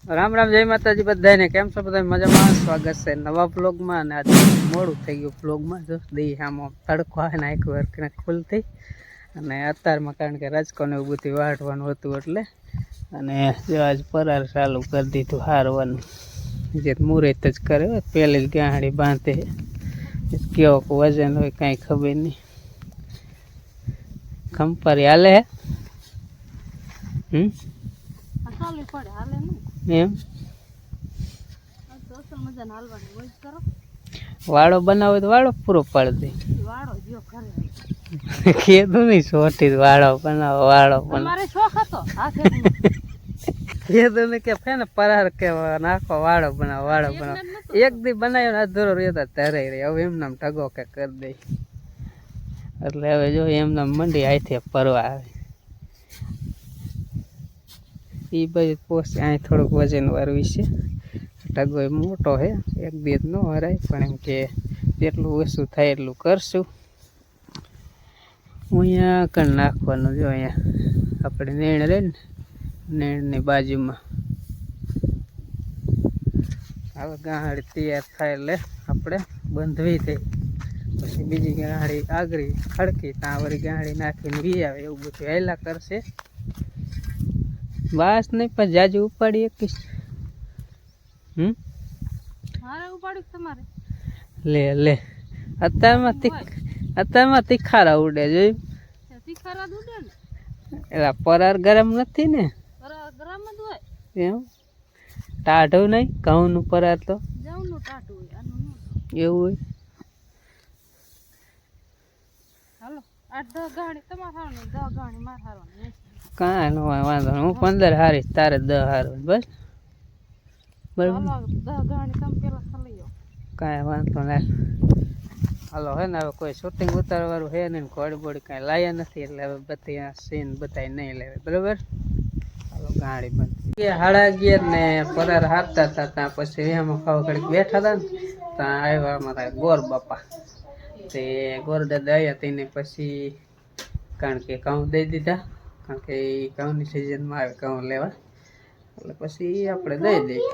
રામ રામ, જય માતાજી બધાને. કેમ છો બધા? મજામાં? સ્વાગત છે નવા વ્લોગમાં. અને આજે મોડું થઈ ગયું વ્લોગમાં. જો દી આમાં તડકો આવે ને આખી વાર ખુલતી, અને અત્યારમાં કારણ કે રાજકોને એવું બધું વાઢવાનું હતું એટલે. અને જો આજ પરાર ચાલુ કરી દીધું હારવાનું. જે મુહૂર્ત જ કરે, પહેલી જ ગાંહડી બાંધે. કેવો વજન હોય કાંઈ ખબર નહીં. ખંપારી હાલે હે એમ વાળો બનાવો તો વાળો પૂરો પાડી દે. કીધું નહીં છોટી વાળો બનાવો, વાળો કીધું ને કે ફેને પરાર કે નાખો વાળો બનાવો, વાળો બનાવો. એક દી બનાવ્યો અધૂરો રહેતા ત્યારે હવે એમ નામ ઢગો કે કરી દે. એટલે હવે જો એમના મંડી આથી પરવા આવે. એ બાજુ પોસે અહીં થોડુંક વજન વાળવી છે. ઢગો મોટો છે, એક બે ન હરાય, પણ એમ કે જેટલું ઓછું થાય એટલું કરશું. હું અહીંયા કરી નાખવાનું. જો અહીંયા આપણે નેણ રહે ને, નેણની બાજુમાં હવે ગાંહડી તૈયાર થાય એટલે આપણે બંધવી દઈ. પછી બીજી ગાંહડી આગળ ખડકી ત્યાં વળી ગાંહડી નાખીને વી આવે. એવું બધું હેલા કરશે. બસ નહીં પણ જાજુ ઉપાડી એકીશ. તમારે લે લે અત્યારમાં તીખારા ઉડે જોયું. એલા પરાર ગરમ નથી ને એમ. ટાઢું નહીં, ઘઉં નું પરાર તો એવું હોય. કાંઈ ન હોય વાંધો. હું 15 હારીશ, તારે 10 હારું બસ. બરાબર, કાંઈ વાંધો નહીં. હાલો હે ને હવે કોઈ શૂટિંગ ઉતારવાળું હે ને ઘોડી બોડી કાંઈ લાયા નથી, એટલે હવે બધી આ સીન બધાય નહીં લેવે. બરાબર, હાલો ગાડી બંધ. 11:30 ને પરાર હાથતા હતા. ત્યાં પછી એમાં ખાવા ઘડીક બેઠા હતા ને, ત્યાં આવ્યા અમારા ગોર બાપા. તે ગોર દાદા આવ્યા તેને પછી કારણ કે ઘઉં દઈ દીધા, કારણ કે એ ઘઉંની સિઝનમાં આવે ઘઉં લેવા. એટલે પછી આપણે દઈ દઈએ.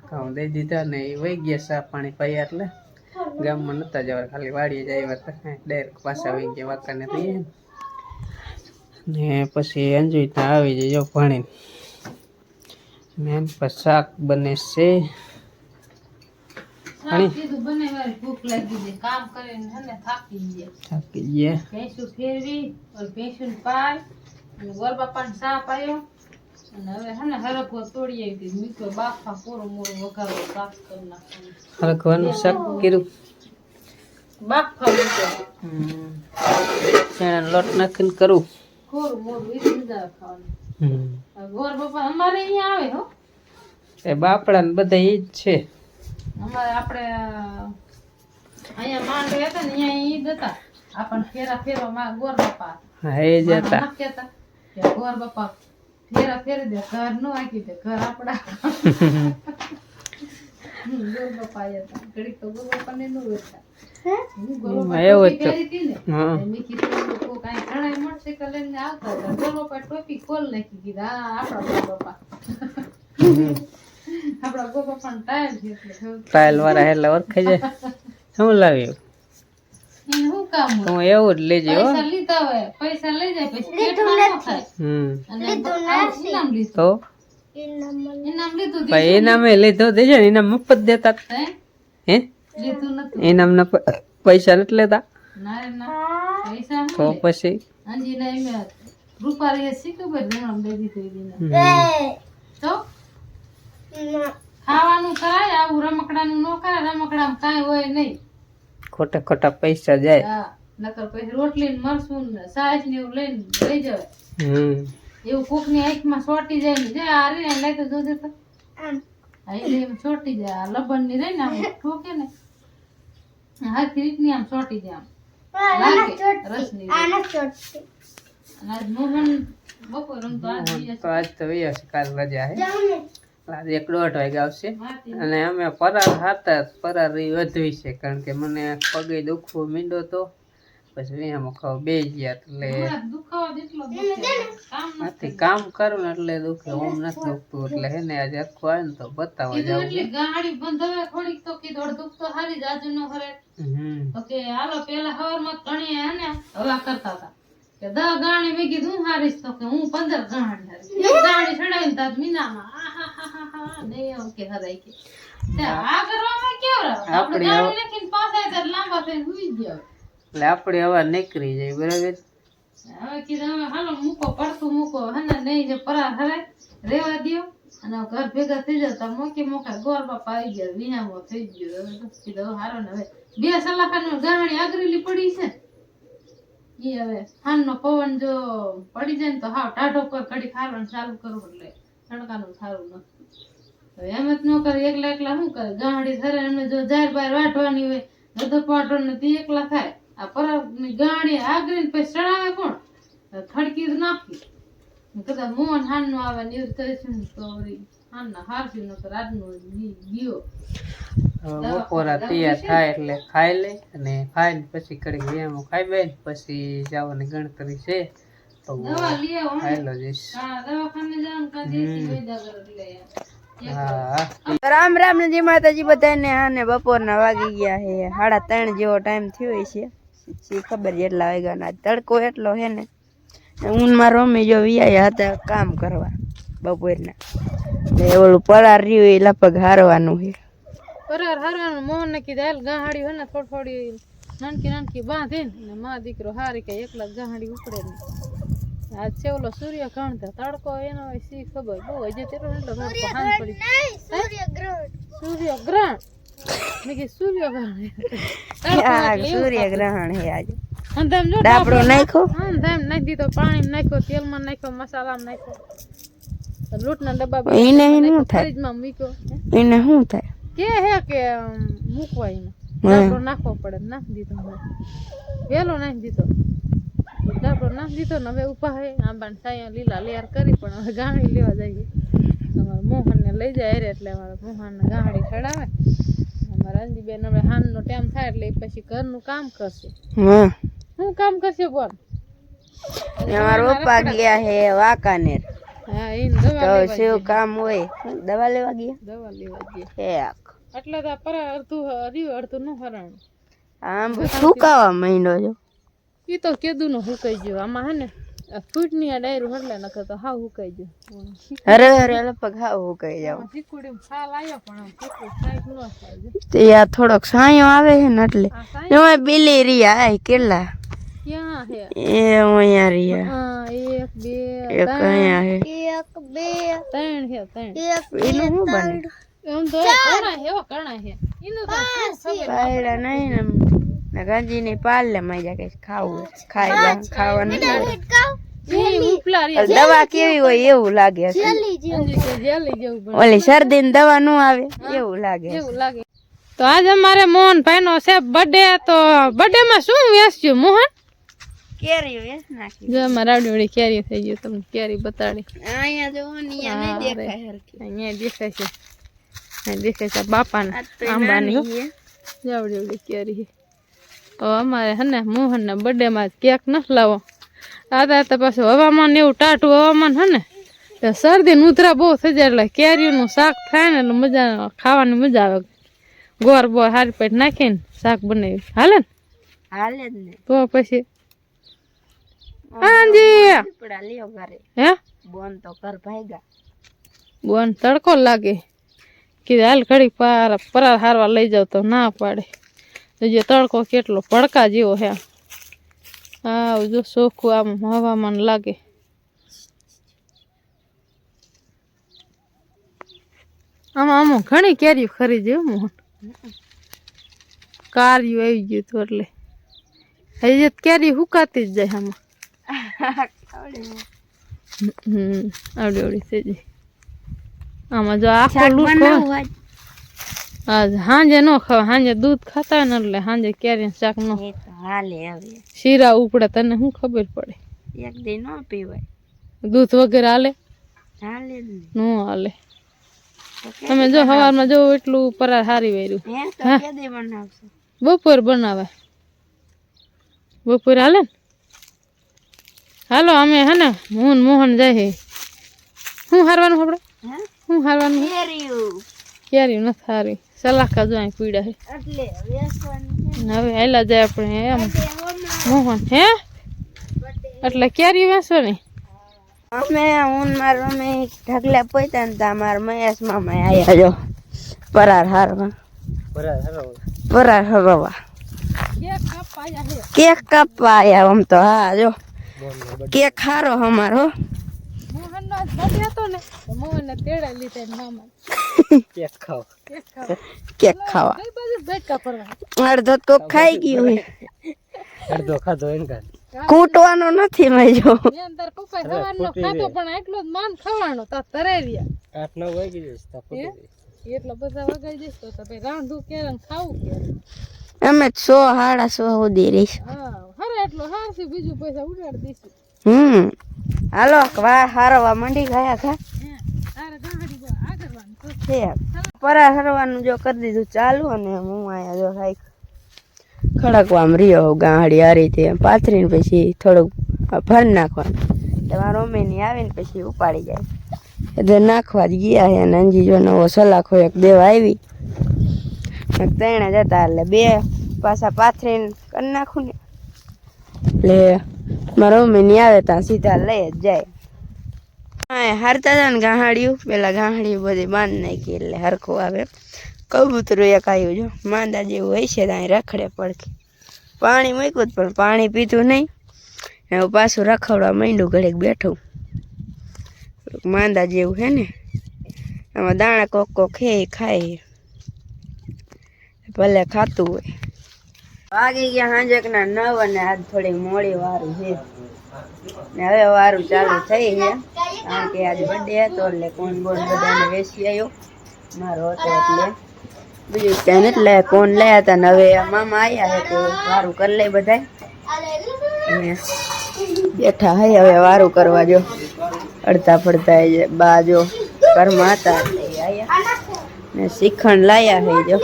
ઘઉં દઈ દીધા ને એ વહી ગયા ચા પાણી પાયા. એટલે ગામમાં નહોતા જવા, ખાલી વાડીએ જ આવ્યા હતા. ડાયરેક્ટ પાછા વહી ગયા વાંકાને રહીએ ને. પછી અંજુ ત્યાં આવી જાય ભણીને. ને પછી શાક બને છે. થાકી ગયા. હરખવાનું શાક કર્યું. ચણાનો લોટ નાખીને કરું. એ બાપડા ને બધા ઈ જ છે. અમારે આપણે અહીંયા માંડ હતા ને અહીંયા ઈ જ હતા. આપણને ફેરા માં ગોર બાપા હા એ જ હતા. ગોર બાપા ફેરા ફેરી દે, ઘર નો આખી દે, ઘર આપડા. ગોર બાપા આવ્યા હતા. ઘડીક તો ગોર બાપા ને નો હતા. એવું જ ટોપી ખોલ નાખી કીધા આપડા ગોર બાપા. આપડા ગોર બાપા ને ટાયલ વાળા એટલે ઓળખાઈ જાય. શું લાવ્યું? એવું જ લેજે. પૈસા લઈ જાય પછી ઇનામે લીધો દેજે ને. ઇનામ મફત દેતા હે? ઇનામ ના પૈસા નથી લેતા તો પછી ખાવાનું કરાય, આવું રમકડાનું નો કરાય. રમકડામાં કાંઈ હોય નહીં, ખોટા ખોટા પૈસા જાય. નકર પછી રોટલી ને મરસું ને સાસ ને એવું લઈને લઈ જવાય. એવું કોક ની આંખમાં છોટી જાય ને, આ રે લઈ તો જોજે તો એમ છોટી જાય. લબન ની રહી ને આમ ઠોકે ને હાથી રીતની આમ છોટી જાય. આમ રસ ની આજ મોહન બપોર રમતો. આજ તો કાલ રજા હે. આજે 1:30 વાગે આવશે. અને અમે પરાર હતા. પરાર વધવી છે કારણ કે મને પગે દુખવો મીંડો તો પછી એમાં ખાવ બે ગયા એટલે કામ કરું ને એટલે દુખે ઓમ નથી દુખતું એટલે હે ને આજે આખું આવે ને તો બતાવવા જાવ ગાડી બંધ હવે થોડીક તો કીધું દુખ તો હારી જાજુ ન કરે ઓકે હાલો પેલા હવારમાં ઘણી હે ને હવા કરતા હતા કે 10 ગાણી મેં કીધું હારીશ તો કે હું 15 ગાણી હારીશ એક ગાણી ચડાવીને તાર મીનામાં આહાહાહા નહીં ઓકે હરાઈ કે આ કરવામાં કેવો આપણે ગાડી લખીને પાછા તાર લાંબા થઈને હુઈ ગયો એટલે આપણે હવા નીકળી જાય બરાબર હવે કીધું હવે હાલો મૂકો પડતું મૂકો હે ને નહીં જે પરા હરાય રેવા દ્યો અને ઘર ભેગા થઈ જતા મોકી મોકા ગોર બાપા આવી ગયા વિનામો થઈ ગયો હવે બસ કીધું હારો ને હવે 2 સલાખાની ગાણી આગરેલી પડી છે ઈ હવે હાનનો પવન જો પડી જાય ને તો હાવ ટાઢો પર કડી ખાવાનું ચાલુ કરવું એટલે તડકાનું સારું નથી હવે એમ જ ન કરે એકલા એકલા શું કરે ગાડી ધરે એમને જો જાહેર બહાર વાટવાની હોય બધો પાટો ને તે એકલા થાય આ પરાની ગાડી આગરીને પછી ચડાવે કોણ થડકી જ નાખી કદાચ મોહન હાન નો આવે ને એવું કરીશું તો હાનના હારશું ન તો રાજનો ગયો બપોરા તૈયાર થાય એટલે ખાઈ લે અને ખાઈને પછી કડી એમ ખાઈ બે પછી જવાની ગણતરી છે તો દવા લઈ આવો ખાઈ લો જઈશ દવાખાને જવાનું કા દેશી વૈદા કરે લઈ રામ રામ ને જય માતાજી બધાને. અને બપોરના વાગી ગયા હે 3:30 જેવો ટાઈમ થયો છે. શી ખબર જેટલા વાગ્યાના તડકો એટલો હે ને ઊનમાં રમી જો વિયા હતા કામ કરવા બપોરના ઓલું પરાર રહ્યું એ લગભગ હારવાનું છે. પરાર હારવાનું મોહન ને કીધા હાલ ગાહાડી હોય ને થોડી નાનકી નાનકી બાંધે ને માં દીકરો હારી કે એકલા ગાહાડી ઉપડે ને આજ છે ઓલો સૂર્ય કાંતા તડકો એનો શી ખબર બહુ હજી તેરો એટલો તડકો હાન પડી સૂર્યગ્રહણ મેં કે સૂર્યગ્રહણ હે આજે. અંધામ જો ડાબડો નાખ્યો અંધામ નાખી દીધો પાણી નાખ્યો તેલમાં નાખ્યો મસાલામાં નાખ્યો લોટના ડબ્બા એને શું થાય ફ્રીજમાં મૂક્યો એને શું થાય કે હે કે મૂકવા એમાં ડાબડો નાખવો પડે નાખી દીધો વેલો નાખી દીધો ડાબડો નાખી દીધો ને હવે ઉપા હે આંબા છાયા લીલા લેર કરી પણ હવે ગાણી લેવા જઈએ અમારા મોહન ને લઈ જાય એટલે અમારા મોહન ને ગાડી ચડાવે અમારા અંજીબેન હવે હાન નો ટાઈમ થાય એટલે પછી ઘરનું કામ કરશે. શું કામ કરશે બોલ? અમારા પપ્પા ગયા હે વાંકાનેર. હા ઈ દવા તો શું કામ હોય દવા લેવા ગયા હે એટલે તો પર અડધું હર્યું અડધું નું હરણ આમ સુકાવા મહિનો જો ઈ તો કેદું નો હુકાઈ ગયો આમાં હે ને ફૂટ ની આ ડાયરું હરલે નખે તો હાવ હુકાઈ ગયો હરે હરે લપક હાવ હુકાઈ જાવ ચીકુડી છાલ આવ્યો પણ ચીકુડી સાઈડ નો થાય તે આ થોડોક સાયો આવે છે ને એટલે એમાં બિલી રિયા આય કેટલા ક્યાં હે એ અહીંયા રિયા હા 1 2 એક અહીંયા હે 3 હે 3 એનું શું બને એમ તો કણા હે એનું તો પાયડા નહીં ને ગાંજી ની પાલ લે મજા કે ખાવું ખાવાનું દવા કેવી હોય એવું લાગે ઓલી શરદી ની દવા નો આવે એવું લાગે તો આજે અમારે મોહનભાઈ નો છે બર્થડે તો બર્થડે માં શું વેચ્યું મોહન? કેરી વેચ નાખી જો અમાર રાવડી કેરી થઈ ગયું તમને કેરી બતાડી અહીંયા જો અહીંયા નહીં દેખાય હરખી અહીંયા દેખાય છે અહીં દેખાય છે બાપાના આંબાની રાવડી કેરી ઓ અમારે હને મોહન ના બર્થડે માં કેક ન લાવો આ તો પાછું હવામાન એવું ટાટું હવામાન હે ને તો શરદી ને ઉધરા બહુ થઈ જાય એટલે કેરીનું શાક થાય ને એટલે મજા ખાવાની મજા આવે ગોર બોર હારી પેટ નાખીને શાક બનાવી હાલે ને તો પછી હાજી હે બોન તો કર ભાઈગા બોન તડકો લાગે કીધે હાલ ઘડી પરાર હારવા લઈ જાવ તો ના પાડે જે તડકો કેટલો પડકા જેવો હે હા જો ચોખ્ખું આમ હવામાન લાગે આમાં ઘણી કેરીઓ ખરીદી મોહન કાર્યું આવી ગયું હતું એટલે હજી કેરી હુકાતી જ જાય આમાં આવડી આવડી થઈ જાય આમાં જો આખો લૂટો હાંજે નો ખાવા હાંજે દૂધ ખાતા ને એટલે હાંજે કેરી શાક નો શીરા ઉપડે તને શું ખબર પડે એક દી નો પીવાય દૂધ વગેરે હાલે નો હાલે તમે જો સવારમાં જો એટલું પરાર હારી વાર્યું બપોર બનાવે બપોરે હાલે ને હાલો અમે હે ને હું ને મોહન જાય શું હારવાનું આપણે શું હારવાનું ક્યારે નથી હારી સલાખા જો અહીં પીડા હે હવે હેલા જાય આપણે એમ મોહન હે એટલે ક્યારે વેસવાની અમે હું મારા અમે ઢગલા પોતા ને તા મારા મહેશ મામા આયા જો પરાર હારવા પરાર હરવા કેક કાપવા આયા આમ તો હા જો કેક ખારો અમારો મોહન નો બર્થડે હતો ને મોહન ને તેડા લીધા મામા કેક ખાવા કઈ બાજુ બેઠા ફરવા અડધો તો ખાઈ ગયું હોય અડધો ખાધો એને કૂટવાનો નથી મેં જો મેં અંદર પપ્પા સવારનો ખાતો પણ એટલો જ માન ખવાનો તા તરેરિયા 8-9 વાગી જઈશ તા એટલા બધા વગાઈ જઈશ તો ભાઈ રાંધું ક્યારે ને ખાવું ક્યારે અમે 100 સાડા 100 સુધી રહીશ હા હરે એટલો હારસી બીજું પૈસા ઉડાડી દઈશું હાલો વાર હારવા મંડી ગયા હતા તારે ગાડી આગળ વાળું છે પરા હરવાનું જો કરી દીધું ચાલુ અને હું આયા જો રાખ ખડકવામ રહ્યો ગાંહડી આ રીતે પાથરીને પછી થોડુંક ભર નાખવાનું તમારો મેની આવીને પછી ઉપાડી જાય એટલે નાખવા જ ગયા છે અને અંજી જો નવો સલાખો એક દેવા આવી તેણે જતા એટલે બે પાછા પાથરીને કરી નાખું ને એટલે મારા મમ્મી આવે ત્યાં સીધા લઈ જ જાય હા હારતા હતા ને ગાંહડિયું પેલા ગાંહડિયું બધી બાંધ નાખી એટલે હરખું આવે કબૂતરું એક આવ્યું જો માંદા જેવું હોય છે ત્યાં રખડે પડખે પાણી મૂક્યું પણ પાણી પીતું નહીં ને હું પાછું રખડવા માંડ્યું ઘડીક બેઠું માંદા જેવું હે ને આમાં દાણા કોક કોક ખાય ભલે ખાતું હોય વાગી ગયા સાંજકના 9 અને આજ થોડી મોડી વારું છે ને હવે વારું ચાલુ થઈ છે કારણ કે આજ બર્થડે હતો એટલે કોણ બોન બધાને વેચી આવ્યો મારો હતો એટલે બીજું ક્યાં એટલે કોણ લયા હતા ને હવે મામા આવ્યા છે તો વારું કરી લે બધા બેઠા હે હવે વારું કરવા જો અડધા ફડતા બા જો ઘરમાં હતા એટલે આવ્યા ને શ્રીખંડ લાયા હે જો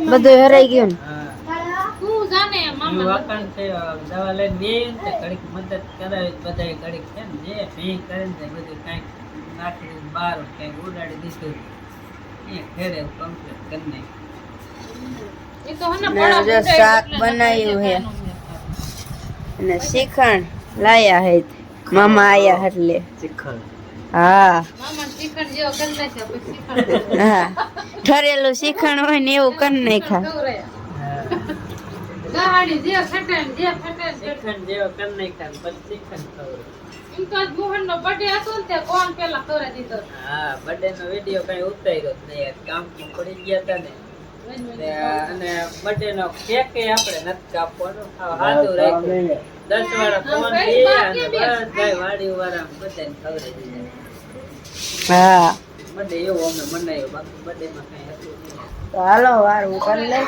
બધું હરાઈ ગયું દવા લઈને ઘડીક મદદ કરાવી બધા ઘડીક છે ને જે ભી કરે ને બધું કાંઈક નાખી બહાર કંઈક ઉડાડી દીધું એ ખેડે કમ્પ્લીટ કરી નાખ્યું જો શાક બનાવ્યું હે અને શ્રીખંડ લાયા હે મામા આયા એટલે હા હા ઠરેલું શ્રીખંડ હોય ને એવું કરી નાખ્યા અને બર્થડે નો કેક આપણે નથી કાપવાનો હાથું રાખ્યું 10 વાળા ફોન અને બધા વાડી વાળા બધાને ખવડાવી દીધા હા બર્થડે એવો અમે મનાયો બાકી બર્થડે માં કઈ હતું તો હાલો વારું કરી લે